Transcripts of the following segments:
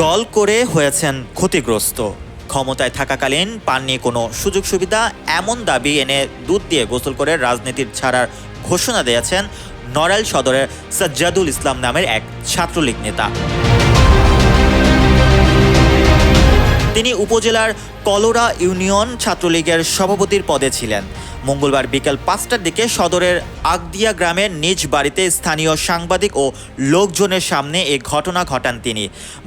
দল করে হয়েছেন ক্ষতিগ্রস্ত, ক্ষমতায় থাকাকালীন পাননি কোনো সুযোগ সুবিধা, এমন দাবি এনে দুধ দিয়ে গোসল করে রাজনীতির ছাড়ার ঘোষণা দিয়েছেন নড়াইল সদরের সাজ্জাদুল ইসলাম নামের এক ছাত্রলীগ নেতা। তিনি উপজেলার কলোরা ইউনিয়ন ছাত্রলীগের সভাপতির পদে ছিলেন। মঙ্গলবার বিকেল ৫টার দিকে সদরের আগদিয়া গ্রামের নিজ বাড়িতে স্থানীয় সাংবাদিক ও লোকজনের সামনে এ ঘটনা ঘটান তিনি।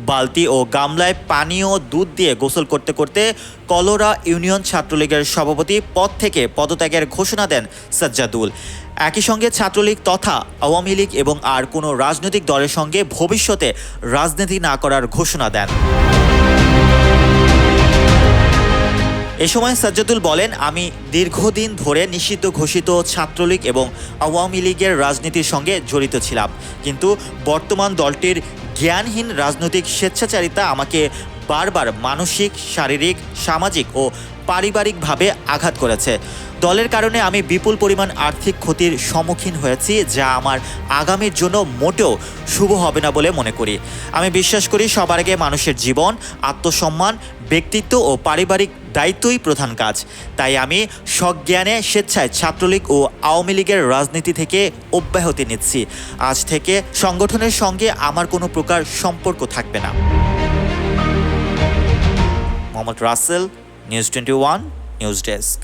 বালতি ও গামলায় পানি ও দুধ দিয়ে গোসল করতে করতে কলোরা ইউনিয়ন ছাত্রলীগের সভাপতি পদ থেকে পদত্যাগের ঘোষণা দেন সাজ্জাদুল। একই সঙ্গে ছাত্রলীগ তথা আওয়ামী লীগ এবং আর কোনো রাজনৈতিক দলের সঙ্গে ভবিষ্যতে রাজনীতি না করার ঘোষণা দেন। এ সময় সাজ্জাদুল বলেন, আমি দীর্ঘদিন ধরে নিষিদ্ধ ঘোষিত ছাত্রলীগ এবং আওয়ামী লীগের রাজনীতির সঙ্গে জড়িত ছিলাম, কিন্তু বর্তমান দলটির জ্ঞানহীন রাজনৈতিক স্বেচ্ছাচারিতা আমাকে বারবার মানসিক, শারীরিক, সামাজিক ও পারিবারিকভাবে আঘাত করেছে। দলের কারণে আমি বিপুল পরিমাণ আর্থিক ক্ষতির সম্মুখীন হয়েছি, যা আমার আগামীর জন্য মোটেও শুভ হবে না বলে মনে করি। আমি বিশ্বাস করি সবার আগে মানুষের জীবন, আত্মসম্মান, ব্যক্তিত্ব ও পারিবারিক দায়িত্বই প্রধান কাজ। তাই আমি সজ্ঞানে স্বেচ্ছায় ছাত্রলীগ ও আওয়ামী লীগের রাজনীতি থেকে অব্যাহতি নিচ্ছি। আজ থেকে সংগঠনের সঙ্গে আমার কোনো প্রকার সম্পর্ক থাকবে না। Mohammad Rasel, news 21 news desk.